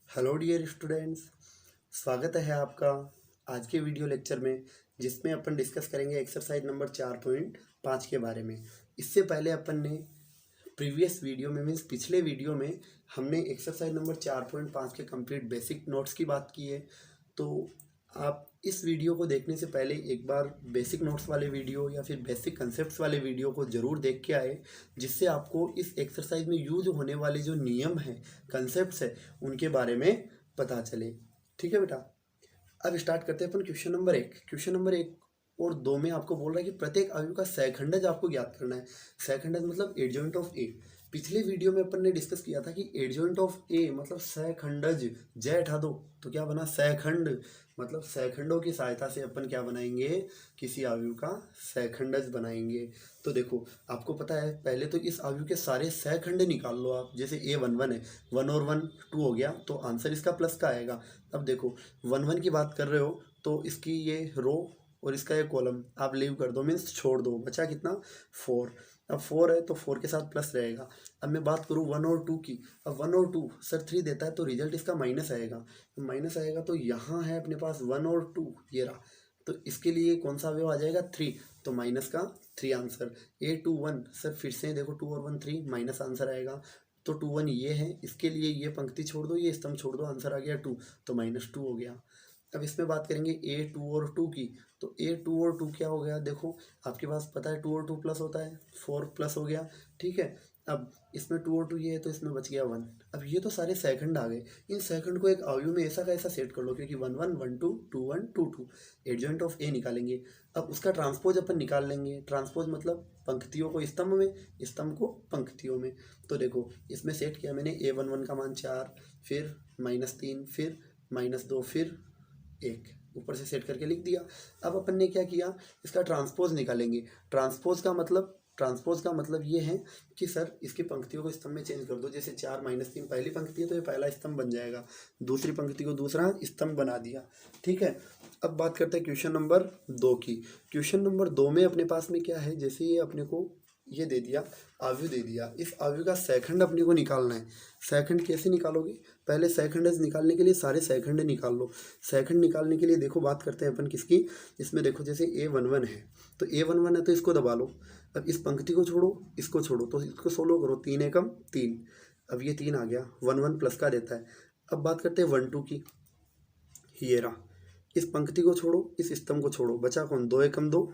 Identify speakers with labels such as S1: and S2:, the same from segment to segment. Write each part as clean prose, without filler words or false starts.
S1: Hello dear students, स्वागत है आपका आज के वीडियो लेक्चर में, जिसमें अपन डिस्कस करेंगे एक्सरसाइज नंबर 4.5 के बारे में। इससे पहले अपन ने प्रीवियस वीडियो में मीन्स पिछले वीडियो में हमने एक्सरसाइज नंबर 4.5 के कंप्लीट बेसिक नोट्स की बात की है। तो आप इस वीडियो को देखने से पहले एक बार बेसिक नोट्स वाले वीडियो या फिर बेसिक कंसेप्ट्स वाले वीडियो को ज़रूर देख के आए, जिससे आपको इस एक्सरसाइज में यूज होने वाले जो नियम हैं, कंसेप्ट्स है, उनके बारे में पता चले। ठीक है बेटा, अब स्टार्ट करते हैं अपन क्वेश्चन नंबर 1। क्वेश्चन नंबर 1 और 2 में आपको बोल रहा है कि प्रत्येक अवयव का सहखंडज आपको ज्ञात करना है। सहखंडज मतलब एडजॉइंट ऑफ ए। पिछले वीडियो में अपन ने डिस्कस किया था कि एडजॉइंट ऑफ ए मतलब सहखंडज, जय हटा दो तो क्या बना, सहखंड। मतलब सहखंडों की सहायता से अपन क्या बनाएंगे, किसी अवयव का सहखंडज बनाएंगे। तो देखो, आपको पता है पहले तो इस अवयव के सारे सहखंड निकाल लो आप। जैसे ए 1 1 है, 1 और 1 2 हो गया, तो आंसर इसका प्लस का आएगा। अब देखो 1 1 की बात कर रहे हो तो इसकी ये रो और इसका ये कॉलम आप लीव कर दो, मीन्स छोड़ दो। बचा कितना, 4। अब 4 है तो 4 के साथ प्लस रहेगा। अब मैं बात करूँ 1 और 2 की। अब 1 और 2 सर 3 देता है तो रिजल्ट इसका माइनस आएगा। माइनस आएगा तो यहाँ है अपने पास 1 और 2, ये रहा। तो इसके लिए कौन सा अवयव आ जाएगा, 3। तो माइनस का 3 आंसर। A21 सर फिर से देखो 2 और 1 3, माइनस आंसर आएगा। तो 2 1 ये है, इसके लिए ये पंक्ति छोड़ दो, ये स्तंभ छोड़ दो, आंसर आ गया 2। तो -2 हो गया। अब इसमें बात करेंगे A2 और 2 की। तो A2 और 2 क्या हो गया, देखो आपके पास पता है 2 और 2 प्लस होता है, 4 प्लस हो गया। ठीक है, अब इसमें 2 और 2 ये है तो इसमें बच गया 1। अब ये तो सारे सेकंड आ गए। इन सेकंड को एक अवयव में ऐसा का ऐसा सेट कर लो, क्योंकि 1 1 1 2 2 1 2 2 एडजॉइंट ऑफ ए निकालेंगे। अब उसका ट्रांसपोज अपन निकाल लेंगे। ट्रांसपोज मतलब पंक्तियों को स्तंभ में, स्तंभ को पंक्तियों में। तो देखो इसमें सेट किया मैंने, A11 का मान 4, फिर -3, फिर -2, फिर 1, ऊपर से सेट करके लिख दिया। अब अपन ने क्या किया, इसका ट्रांसपोज निकालेंगे। ट्रांसपोज का मतलब ये है कि सर इसकी पंक्तियों को स्तंभ में चेंज कर दो। जैसे 4 -3 पहली पंक्ति है तो ये पहला स्तंभ बन जाएगा, दूसरी पंक्ति को दूसरा स्तंभ बना दिया। ठीक है, अब बात करते हैं क्वेश्चन नंबर 2 की। क्वेश्चन नंबर 2 में अपने पास में क्या है, जैसे ये अपने को ये दे दिया, अवयव दे दिया, इस अवयव का सहखंड अपने को निकालना है। सहखंड कैसे निकालोगे, पहले सहखंड निकालने के लिए सारे सहखंड निकाल लो। सहखंड निकालने के लिए देखो बात करते हैं अपन किसकी। इसमें देखो जैसे A11 है, तो A11 है तो इसको दबा लो। अब इस पंक्ति को छोड़ो, इसको छोड़ो, तो इसको सोलो करो, 3 एकम 3। अब ये 3 आ गया, 1 1 प्लस का देता है। अब बात करते हैं 1 2 की। ये रहा, इस पंक्ति को छोड़ो, इस स्तंभ को छोड़ो, बचा कौन, 2 एकम 2।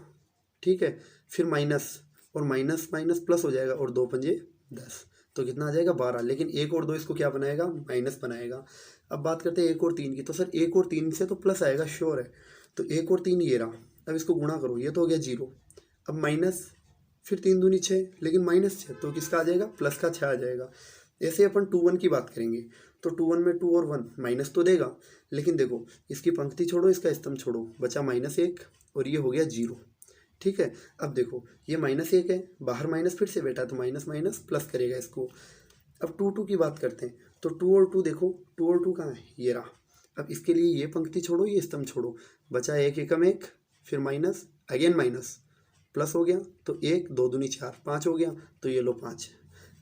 S1: ठीक है, फिर माइनस, और माइनस माइनस प्लस हो जाएगा, और 2 पंजे 10, तो कितना आ जाएगा 12। लेकिन 1 और 2 इसको क्या बनाएगा, माइनस बनाएगा। अब बात करते हैं 1 और 3 की। तो सर 1 और 3 से तो प्लस आएगा, श्योर है। तो 1 और 3 ये रहा। अब इसको गुणा करो, ये तो हो गया 0। अब माइनस, फिर 3 दूनी 6, लेकिन -6 तो किसका आ जाएगा, प्लस का 6 आ जाएगा। ऐसे अपन 2 1 की बात करेंगे। तो 2 1 में 2 और 1 माइनस तो देगा, लेकिन देखो इसकी पंक्ति छोड़ो, इसका स्तंभ छोड़ो, बचा -1 और ये हो गया 0। ठीक है, अब देखो ये -1 है, बाहर माइनस फिर से बैठा, तो माइनस माइनस प्लस करेगा इसको। अब 2 2 की बात करते हैं। तो 2 और 2 देखो, 2 और 2 कहाँ है, ये रहा। अब इसके लिए ये पंक्ति छोड़ो, ये स्तंभ छोड़ो, बचा 1 एकम 1, फिर माइनस, अगेन माइनस, प्लस हो गया, तो 1 2 दूनी 4, 5 हो गया, तो ये लो 5।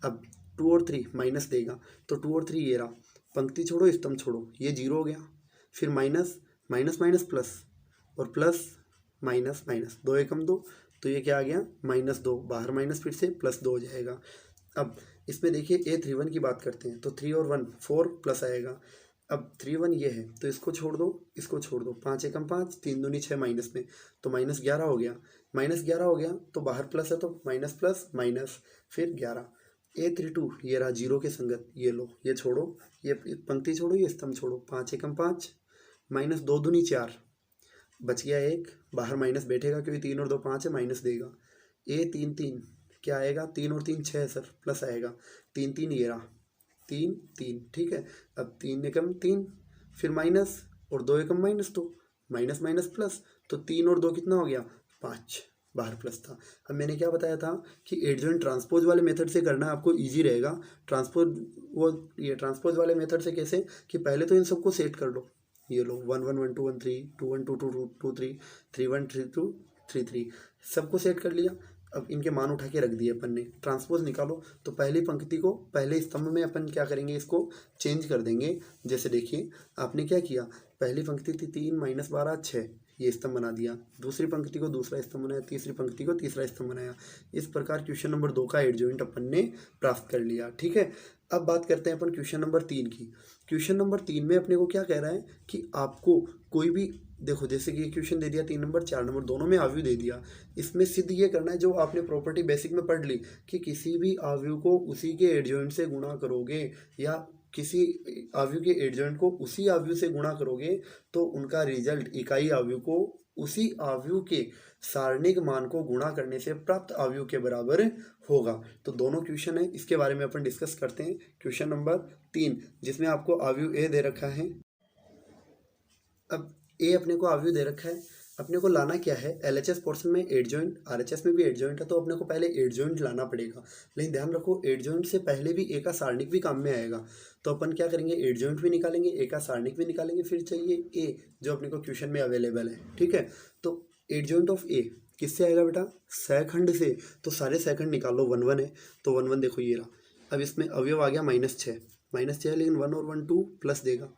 S1: अब 2 और 3 माइनस देगा, तो 2 और 3 ये रहा, पंक्ति छोड़ो, स्तंभ छोड़ो, ये 0 हो गया, फिर माइनस माइनस माइनस प्लस, और प्लस माइनस माइनस, 2 एकम 2, तो ये क्या आ गया, -2, बाहर माइनस फिर से +2 हो जाएगा। अब इसमें देखिए A31 की बात करते हैं। तो 3 और 1 4 प्लस आएगा। अब 3 1 ये है तो इसको छोड़ दो, इसको छोड़ दो, 5 एकम 5, 3 दूनी 6 माइनस में, तो -11 हो गया। -11 हो गया तो बाहर प्लस है, तो माइनस प्लस माइनस, फिर 11। A32 ये रहा 0 के संगत, ये लो, ये छोड़ो, ये पंक्ति छोड़ो, ये स्तंभ छोड़ो, 5 एकम 5, -2 दूनी 4, बच गया 1, बाहर माइनस बैठेगा क्योंकि 3 और 2 5 है, माइनस देगा। A3 3 क्या आएगा, 3 और 3 6 सर, प्लस आएगा, 3 3 ये रहा, 3 3। ठीक है, अब 3 एकम 3, फिर माइनस, और 2 एकम -2, माइनस माइनस प्लस, तो 3 और 2 कितना हो गया, 5, बाहर प्लस था। अब मैंने क्या बताया था कि एडजॉइंट ट्रांसपोज वाले मेथड से करना आपको इजी रहेगा। ट्रांसपोज, वो ये ट्रांसपोज वाले मेथड से कैसे, कि पहले तो इन सबको सेट कर लो। ये लो 1 1 1 2 1 3, 2 1 2 2 2 2 3, 3 1 3 2 3 3, सबको सेट कर लिया। अब इनके मान उठा के रख दिए अपन ने। ट्रांसपोज निकालो तो पहली पंक्ति को पहले स्तंभ में अपन क्या करेंगे, इसको चेंज कर देंगे। जैसे देखिए आपने क्या किया, पहली पंक्ति थी 3 - 12 6, ये स्तंभ बना दिया। दूसरी पंक्ति को दूसरा स्तंभ बनाया, तीसरी पंक्ति को तीसरा स्तंभ बनाया। इस प्रकार क्वेश्चन नंबर 2 का एडजॉइंट अपन ने प्राप्त कर लिया। ठीक है, अब बात करते हैं अपन क्वेश्चन नंबर 3 की। क्वेश्चन नंबर 3 में अपने को क्या कह रहा है कि आपको कोई भी, देखो जैसे कि क्वेश्चन दे दिया 3 नंबर 4 नंबर दोनों में अवयव दे दिया। इसमें सिद्ध ये करना है जो आपने प्रॉपर्टी बेसिक में पढ़ ली कि किसी भी अवयव को उसी के एडजॉइंट से गुणा करोगे या किसी अवयव के एडजॉइंट को उसी अवयव से गुणा करोगे तो उनका रिजल्ट इकाई अवयव को उसी अवयव के सारणिक मान को गुणा करने से प्राप्त अवयव के बराबर होगा। तो दोनों क्वेश्चन है, इसके बारे में अपन डिस्कस करते हैं। क्वेश्चन नंबर 3 जिसमें आपको अवयव ए दे रखा है। अब ए अपने को अवयव दे रखा है, अपने को लाना क्या है, एलएचएस पोर्शन में एडजॉइंट, आरएचएस में भी एडजॉइंट है तो अपने को पहले एडजॉइंट लाना पड़ेगा। लेकिन ध्यान रखो एडजॉइंट से पहले भी ए का सारणिक भी काम में आएगा। तो अपन क्या करेंगे, एडजॉइंट भी निकालेंगे, ए का सारणिक भी निकालेंगे, फिर चाहिए ए जो अपने को क्वेश्चन में अवेलेबल है। ठीक है, तो एडजॉइंट ऑफ ए किससे आएगा बेटा, सैखंड से। तो सारे सैखंड निकालो, 1 1 है तो 1 1 देखो ये रहा। अब इसमें अवयव आ गया -6, -6 है लेकिन 1 और 1 2 प्लस देगा।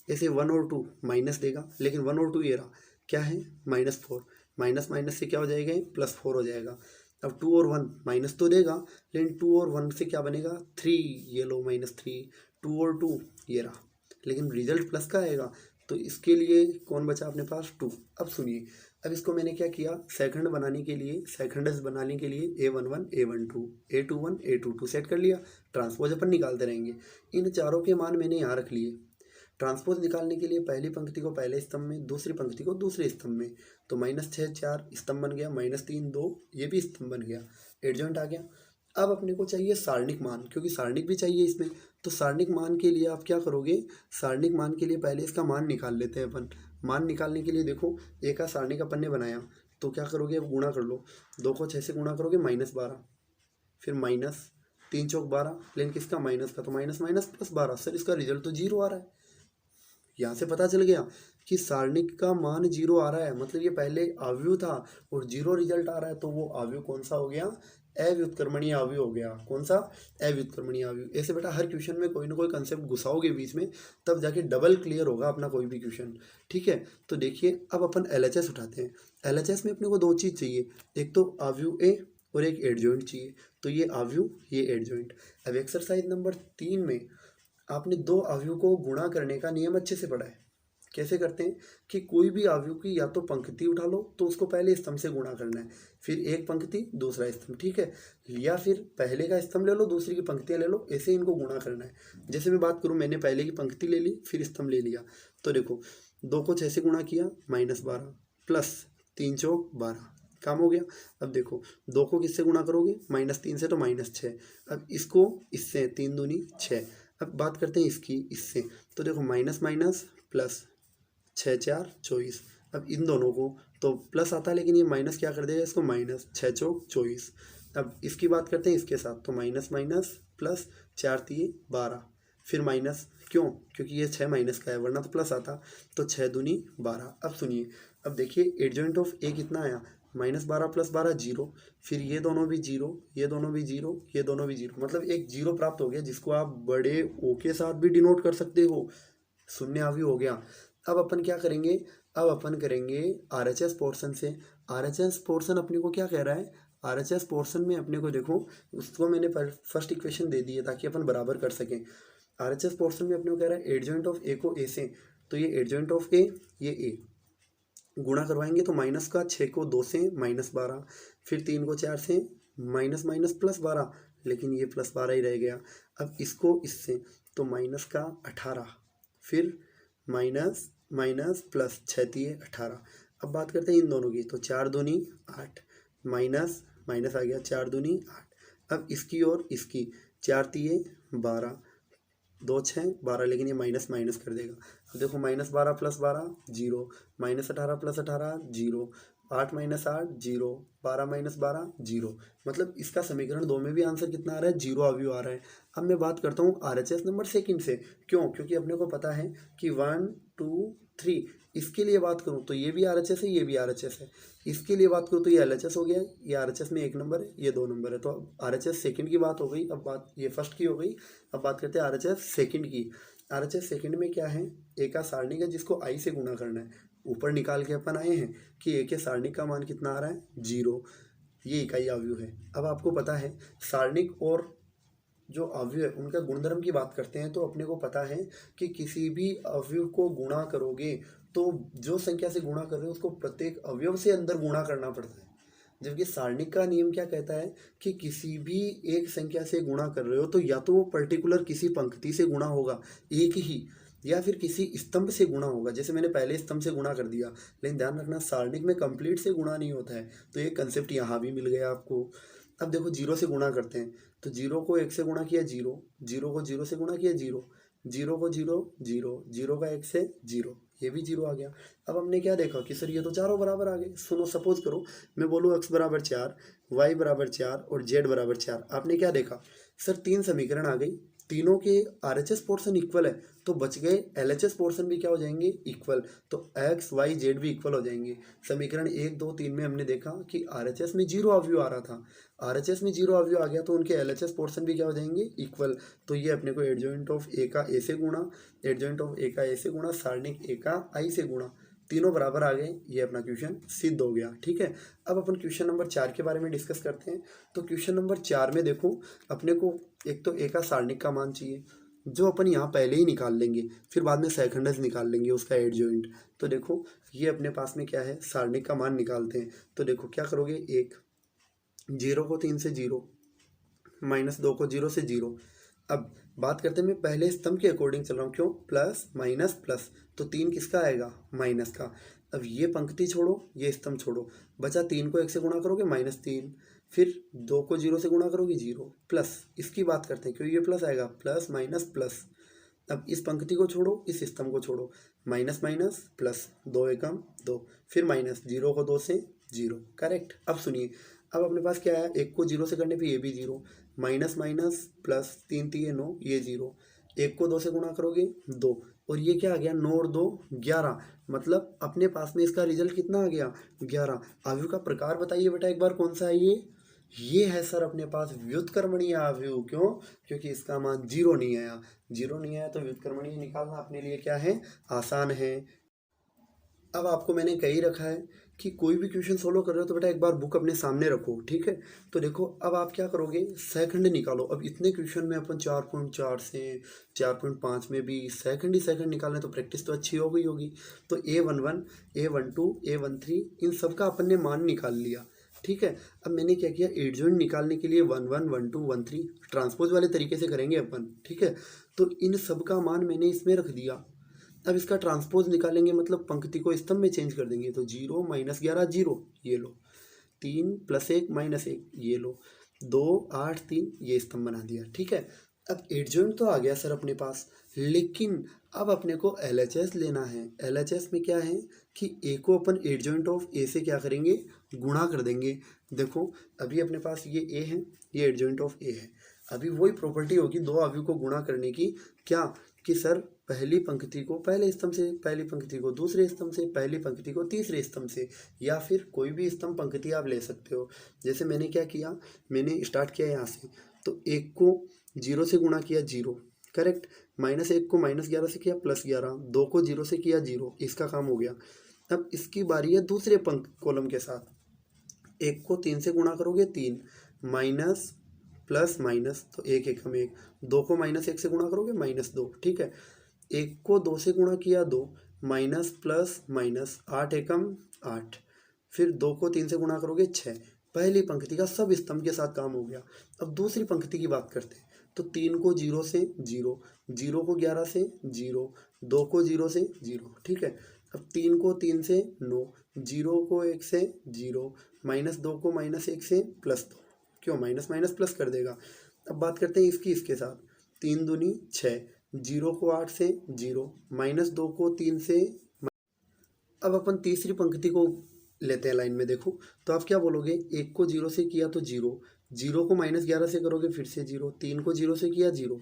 S1: ऐसे 1 और 2 माइनस देगा, लेकिन 1 और 2 ये रहा क्या है, -4, माइनस माइनस से क्या हो जाएगा, +4 हो जाएगा। अब 2 और 1 माइनस तो देगा, लेकिन 2 और 1 से क्या बनेगा 3, ये लो -3, 2 और 2 ये रहा, लेकिन रिजल्ट प्लस का आएगा। तो इसके लिए कौन बचा अपने पास, 2। अब सुनिए, अब इसको मैंने क्या किया, सेकंड बनाने के लिए, सेकंड्स बनाने के लिए A11 A12 A21 A22 set कर लिया। ट्रांसपोज अपन निकालते रहेंगे। इन चारों के मान मैंने यहाँ रख लिए। ट्रांसपोज निकालने के लिए पहली पंक्ति को पहले स्तंभ में, दूसरी पंक्ति को दूसरे स्तंभ में। तो -6 4 स्तंभ बन गया, -3 2 ये भी स्तंभ बन गया, एडजॉइंट आ गया। अब अपने को चाहिए सारणिक मान, क्योंकि सारणिक भी चाहिए इसमें। तो सारणिक मान के लिए आप क्या करोगे, सारणिक मान के लिए पहले इसका मान निकाल लेते हैं अपन। मान निकालने के लिए देखो ए का सारणिक अपन ने बनाया तो क्या करोगे, अब गुणा कर लो। 2 को 6 से गुणा करोगे -12, फिर -3 चौक 12, लेकिन किसका, माइनस का, तो माइनस माइनस +12। सर इसका रिजल्ट तो 0 आ रहा है। यहाँ से पता चल गया कि सारणिक का मान 0 आ रहा है, मतलब ये पहले अवयव था और 0 रिजल्ट आ रहा है। तो वो अवयव कौन सा हो गया, अव्युत्क्रमणीय अवयव हो गया। कौन सा, अव्युत्क्रमणीय अवयव। ऐसे बेटा हर क्वेश्चन में कोई ना कोई कंसेप्ट घुसाओगे बीच में, तब जाके डबल क्लियर होगा अपना कोई भी क्वेश्चन। ठीक है, तो देखिए अब अपन एलएचएस उठाते हैं। एलएचएस में अपने को 2 चीज़ चाहिए, एक तो अवयव ए और एक एडजॉइंट चाहिए। तो ये अवयव ये एडजॉइंट। अब एक्सरसाइज नंबर 3 में आपने 2 अवयव को गुणा करने का नियम अच्छे से पढ़ा है। कैसे करते हैं कि कोई भी अवयव की या तो पंक्ति उठा लो तो उसको पहले स्तंभ से गुणा करना है, फिर एक पंक्ति दूसरा स्तंभ। ठीक है, या फिर पहले का स्तंभ ले लो दूसरी की पंक्तियाँ ले लो, ऐसे इनको गुणा करना है। जैसे मैं बात करूँ, मैंने पहले की पंक्ति ले ली फिर स्तंभ ले लिया। तो देखो 2 को 6 से गुणा किया, -12 प्लस 3 चौक 12, काम हो गया। अब देखो 2 को किससे गुणा करोगे, -3 से, तो -6। अब इसको इससे, 3 दूनी 6। अब बात करते हैं इसकी इससे, तो देखो माइनस माइनस प्लस, 6 4 24। अब इन दोनों को तो प्लस आता है, लेकिन ये माइनस क्या कर देगा इसको, माइनस, 6 चौक 24। अब इसकी बात करते हैं इसके साथ, तो माइनस माइनस प्लस, 4 3 12, फिर माइनस, क्यों, क्योंकि ये 6 माइनस का है, वरना तो प्लस आता। तो 6 दूनी 12। अब सुनिए, अब देखिए एडजॉइंट ऑफ ए कितना आया, -12 + 12 0, फिर ये दोनों भी 0, ये दोनों भी 0, ये दोनों भी 0, मतलब एक 0 प्राप्त हो गया, जिसको आप बड़े ओ के साथ भी डिनोट कर सकते हो, शून्य अवयव हो गया। अब अपन क्या करेंगे, अब अपन करेंगे आरएचएस पोर्शन से। आरएचएस पोर्शन अपने को क्या कह रहा है, आरएचएस पोर्शन में अपने को देखो, उसको मैंने फर्स्ट इक्वेशन दे दी है ताकि अपन बराबर कर सकें। आरएचएस पोर्शन में अपने को कह रहा है एडजॉइंट ऑफ ए को ए से, तो ये एडजॉइंट ऑफ ए, ये ए गुणा करवाएंगे तो माइनस का 6 को 2 से -12, फिर 3 को 4 से माइनस माइनस +12, लेकिन ये +12 ही रह गया। अब इसको इससे, तो माइनस का 18, फिर माइनस माइनस प्लस, 6 3 18। अब बात करते हैं इन दोनों की, तो 4 दूनी 8, माइनस माइनस आ गया, 4 दूनी 8। अब इसकी और इसकी, 4 3 12, 2 6 12, लेकिन ये माइनस माइनस कर देगा। अब देखो -12 + 12 0, -18 + 18 0, 8 माइनस 8 जीरो, 12 माइनस 12 जीरो। मतलब इसका समीकरण 2 में भी आंसर कितना आ रहा है, जीरो अवयव आ रहा है। अब मैं बात करता हूँ RHS नंबर सेकंड से। क्यों? क्योंकि अपने को पता है कि 1 2 3, इसके लिए बात करूँ तो ये भी RHS है, ये भी RHS है। इसके लिए बात करूँ तो ये LHS हो गया, ये RHS में 1 नंबर है, ये 2 नंबर है। तो अब RHS सेकंड की बात हो गई, अब बात ये फर्स्ट की हो गई। अब बात करते हैं RHS सेकंड की। RHS सेकंड में क्या है, ए का सारणिक है जिसको आई से गुणा करना है। ऊपर निकाल के अपन आए हैं कि ए के सारणिक का मान कितना आ रहा है, जीरो। ये इकाई अवयव है। अब आपको पता है सारणिक और जो अवयव है उनका गुणधर्म की बात करते हैं तो अपने को पता है कि किसी भी अवयव को गुणा करोगे तो जो संख्या से गुणा कर रहे हो उसको प्रत्येक अवयव से अंदर गुणा करना पड़ता है। जबकि सारणिक का नियम क्या कहता है कि किसी भी एक संख्या से गुणा कर रहे हो तो या तो वो पर्टिकुलर किसी पंक्ति से गुणा होगा एक ही, या फिर किसी स्तंभ से गुणा होगा। जैसे मैंने पहले स्तंभ से गुणा कर दिया, लेकिन ध्यान रखना सारणिक में कंप्लीट से गुणा नहीं होता है। तो ये कंसेप्ट यहाँ भी मिल गया आपको। अब देखो जीरो से गुणा करते हैं तो जीरो को एक से गुणा किया जीरो, जीरो को जीरो से गुणा किया जीरो, जीरो को जीरो जीरो, जीरो का एक से जीरो, ये भी जीरो आ गया। अब हमने क्या देखा कि सर ये तो चारों बराबर आ गए। सुनो, सपोज करो मैं बोलूँ x बराबर 4, y बराबर 4 और z बराबर 4। आपने क्या देखा, सर 3 समीकरण आ गई, तीनों के RHS पोर्शन इक्वल है तो बच गए LHS पोर्शन भी क्या हो जाएंगे, इक्वल। तो x y z भी इक्वल हो जाएंगे। समीकरण 1 2 3 में हमने देखा कि RHS में जीरो अवयव आ रहा था, RHS में जीरो अवयव आ गया तो उनके LHS पोर्शन भी क्या हो जाएंगे, इक्वल। तो ये अपने को एडजॉइंट ऑफ ए का ए से गुणा, एडजॉइंट ऑफ ए का ए से गुणा, सारणिक ए का आई से गुणा, तीनों बराबर आ गए। ये अपना क्वेश्चन सिद्ध हो गया। ठीक है, अब अपन क्वेश्चन नंबर 4 के बारे में डिस्कस करते हैं। तो क्वेश्चन नंबर 4 में देखो अपने को एक तो ए का सारणिक का मान चाहिए जो अपन यहाँ पहले ही निकाल लेंगे, फिर बाद में सेकंडस निकाल लेंगे उसका एडजॉइंट। तो देखो ये अपने पास में क्या है, सारणिक का मान निकालते हैं। तो देखो क्या करोगे, एक, जीरो को 3 से जीरो, माइनस 2 को जीरो से जीरो। अब बात करते हैं, मैं पहले स्तंभ के अकॉर्डिंग चल रहा हूँ। क्यों, प्लस माइनस प्लस, तो 3 किसका आएगा, माइनस का। अब ये पंक्ति छोड़ो, ये स्तंभ छोड़ो, बचा 3 को 1 से गुणा करोगे -3, फिर 2 को 0 से गुणा करोगे 0, प्लस इसकी बात करते हैं क्यों ये प्लस आएगा, प्लस माइनस प्लस। अब इस पंक्ति को छोड़ो, इस स्तंभ को छोड़ो, माइनस माइनस प्लस, 2 एकम 2, फिर माइनस, 0 को 2 से 0, करेक्ट। अब सुनिए, अब अपने पास क्या है, 1 को 0 से करने पे ये भी 0, माइनस माइनस प्लस, 3 3 9, ये 0, 1 को 2 से गुणा करोगे 2, और ये क्या आ गया, 9 और 2 11। मतलब अपने पास में इसका रिजल्ट कितना आ गया, 11। अवयव का प्रकार बताइए बेटा एक बार कौन सा है ये है सर अपने पास व्युत्क्रमणीय अवयव। क्यों, क्योंकि इसका मान जीरो नहीं आया, जीरो नहीं आया तो व्युत्क्रमणीय निकालना अपने लिए क्या है, आसान है। अब आपको मैंने कही रखा है कि कोई भी क्वेश्चन सोल्व कर रहे हो तो बेटा एक बार बुक अपने सामने रखो, ठीक है। तो देखो अब आप क्या करोगे, सेकंड निकालो। अब इतने क्वेश्चन में अपन 4.4 से 4.5 में भी सेकंड ही सेकंड निकालने, तो प्रैक्टिस तो अच्छी हो गई होगी। तो A11 A12 A13 इन सब का अपन ने मान निकाल लिया, ठीक है। अब मैंने क्या किया, एडजॉइंट निकालने के लिए 1 1 1 2 1 3 ट्रांसपोज वाले तरीके से करेंगे अपन, ठीक है। तो इन सब का मान मैंने इसमें रख दिया। अब इसका ट्रांसपोज निकालेंगे, मतलब पंक्ति को स्तंभ में चेंज कर देंगे। तो 0 -11 0, ये लो, 3 + 1 -1, ये लो, 2 8 3, ये स्तंभ बना दिया, ठीक है। अब एडजॉइंट तो आ गया सर अपने पास, लेकिन अब अपने को LHS लेना है। LHS में क्या है कि ए को अपन एडजॉइंट ऑफ ए से क्या करेंगे, गुणा कर देंगे। देखो अभी अपने पास ये ए है, ये एडजॉइंट ऑफ ए है। अभी वही प्रॉपर्टी होगी दो अवयव को गुणा करने की, क्या कि सर पहली पंक्ति को पहले स्तंभ से, पहली पंक्ति को दूसरे स्तंभ से, पहली पंक्ति को तीसरे स्तंभ से, या फिर कोई भी स्तंभ पंक्ति आप ले सकते हो। जैसे मैंने क्या किया, मैंने स्टार्ट किया यहाँ से, तो 1 को 0 से गुणा किया 0, करेक्ट। -1 को -11 से किया +11, 2 को 0 से किया 0, इसका काम हो गया। अब इसकी बारी है दूसरे कॉलम के साथ। 1 को 3 से गुणा करोगे 3, माइनस प्लस माइनस, तो 1 एकम 1, 2 को -1 से गुणा करोगे -2, ठीक है। 1 को 2 से गुणा किया 2, माइनस प्लस माइनस, 8 एकम 8, फिर 2 को 3 से गुणा करोगे 6। पहली पंक्ति का सब स्तंभ के साथ काम हो गया। अब दूसरी पंक्ति की बात करते हैं। तो 3 को 0 से 0, 0 को 11 से 0, 2 को 0 से 0, ठीक है। अब 3 को 3 से 9, 0 को 1 से 0, -2 को -1 से +2, क्यों, माइनस माइनस प्लस कर देगा। अब बात करते हैं इसकी इसके साथ, 3 दूनी 6, 0 को 8 से 0, -2 को 3 से। अब अपन तीसरी पंक्ति को लेते हैं लाइन में, देखो तो आप क्या बोलोगे, 1 को 0 से किया तो 0, 0 को -11 से करोगे फिर से 0, 3 को 0 से किया 0,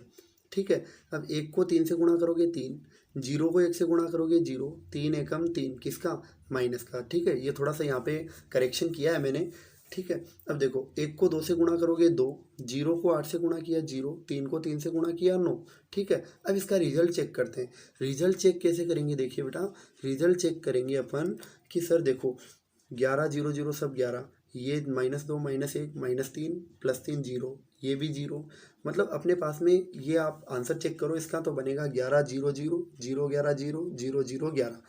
S1: ठीक है। अब 1 को 3 से गुणा करोगे 3, 0 को 1 से गुणा करोगे 0, 3 एकम 3, किसका, माइनस का, ठीक है। ये थोड़ा सा यहाँ पे करेक्शन किया है मैंने, ठीक है। अब देखो 1 को 2 से गुणा करोगे 2, 0 को 8 से गुणा किया 0, 3 को 3 से गुणा किया 9, ठीक है। अब इसका रिजल्ट चेक करते हैं। रिजल्ट चेक कैसे करेंगे, देखिए बेटा, रिजल्ट चेक करेंगे अपन कि सर देखो 11 0 0 सब 11, ये -2 -1 -3 +3 0, ये भी 0, मतलब अपने पास में ये आप आंसर चेक करो इसका तो बनेगा 11 0 0 0 11 0 0 0 11।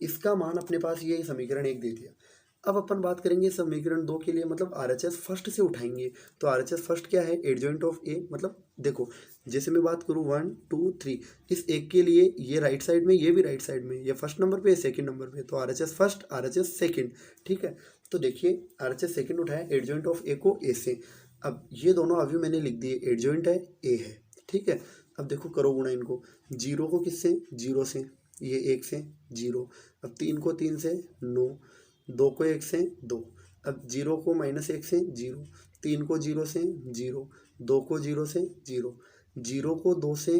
S1: इसका मान अपने पास ये समीकरण 1 दे दिया। अब अपन बात करेंगे समीकरण 2 के लिए, मतलब आरएचएस फर्स्ट से उठाएंगे। तो आरएचएस फर्स्ट क्या है, एडजॉइंट ऑफ ए, मतलब देखो जैसे मैं बात करूँ 1 2 3, इस एक के लिए ये राइट साइड में, ये भी राइट साइड में, ये फर्स्ट नंबर पे, सेकंड नंबर पे, तो आरएचएस फर्स्ट, आरएचएस सेकंड, ठीक है। तो देखिए आरएचएस सेकंड उठाया, एडजॉइंट ऑफ ए को ए से, अब ये दोनों अभी मैंने लिख दिए, एडजॉइंट है ए है, ठीक है। अब देखो करो गुणा इनको, 0 को किससे, 0 से, ये 1 से 0, अब 3 को 3 से 9, 2 को 1 से 2, अब 0 को -1 से 0, 3 को 0 से 0, 2 को 0 से 0, 0 को 2 से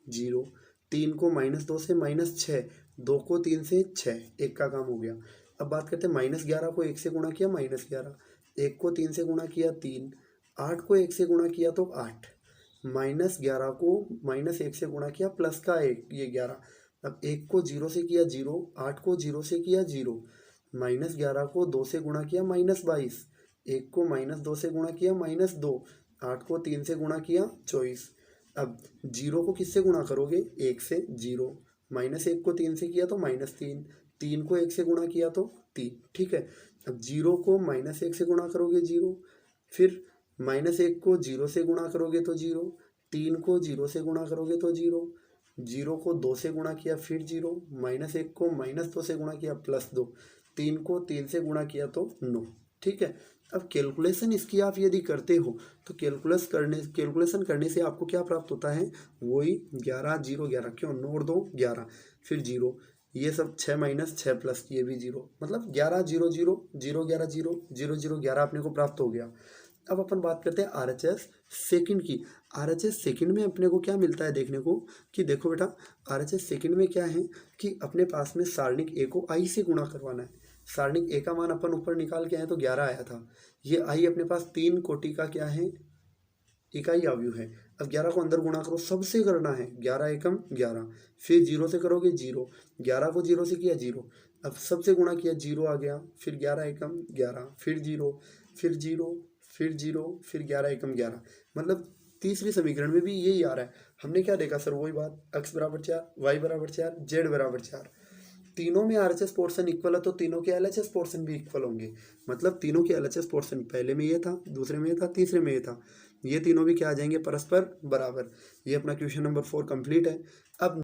S1: 0, 3 को -2 से -6, 2 को 3 से 6, एक का काम हो गया। अब बात करते हैं -11 को 1 से गुणा किया -11, 1 को 3 से गुणा किया 3, 8 को 1 से गुणा किया तो 8, -11 को -1 से गुणा किया प्लस का 1, ये 11। अब 1 को 0 से किया 0, 8 को 0 से किया 0, -11 को 2 से गुणा किया -22, 1 को -2 से गुणा किया -2, 8 को 3 से गुणा किया 24। अब 0 को किससे गुणा करोगे, 1 से, 0, -1 को 3 से किया तो -3, 3 को 1 से गुणा किया तो 3, ठीक है। अब 0 को -1 से गुणा करोगे 0, फिर -1 को 0 से गुणा करोगे तो 0, 3 को 0 से गुणा करोगे तो 0, 0 को 2 से गुणा किया फिर 0, -1 को -2 से गुणा किया +2, 3 को 3 से गुणा किया तो 9, ठीक है। अब कैलकुलेशन इसकी आप यदि करते हो तो कैलकुलेशन करने से आपको क्या प्राप्त होता है, वही 11 0 11, क्यों, 9 और 2 11, फिर 0, ये सब 6 -6 प्लस ये भी 0, मतलब 11 0 0 0 11 0 0 0 11 अपने को प्राप्त हो गया। अब अपन बात करते हैं आरएचएस सेकंड की। आरएचएस सेकंड में अपने को क्या मिलता है देखने को, कि देखो बेटा आरएचएस सेकंड में क्या है कि अपने पास में सारणिक ए को आई से गुणा करवाना है। सारणिक ए का मान अपन ऊपर निकाल के आए तो 11 आया था, ये आई अपने पास 3 कोटि का क्या है, इकाई अवयव है। अब 11 को अंदर गुणा करो, सबसे करना है, 11 एकम 11, फिर 0 से करोगे 0, 11 को 0 से किया 0, अब सबसे गुणा किया 0 आ गया, फिर 11 एकम 11, फिर 0, फिर 0, फिर 0, फिर 11 एकम 11, मतलब तीसरी समीकरण में भी यही आ रहा है। हमने क्या देखा सर, वही बात, x बराबर 4, y बराबर 4, z बराबर 4, तीनों में आरएचएस पोर्शन इक्वल है तो तीनों के एलएचएस पोर्शन भी इक्वल होंगे, मतलब तीनों के एलएचएस पोर्शन, पहले में ये था, दूसरे में ये था, तीसरे में ये था, ये तीनों भी क्या आ जाएंगे, परस्पर बराबर। ये अपना क्वेश्चन नंबर 4 कंप्लीट है। अब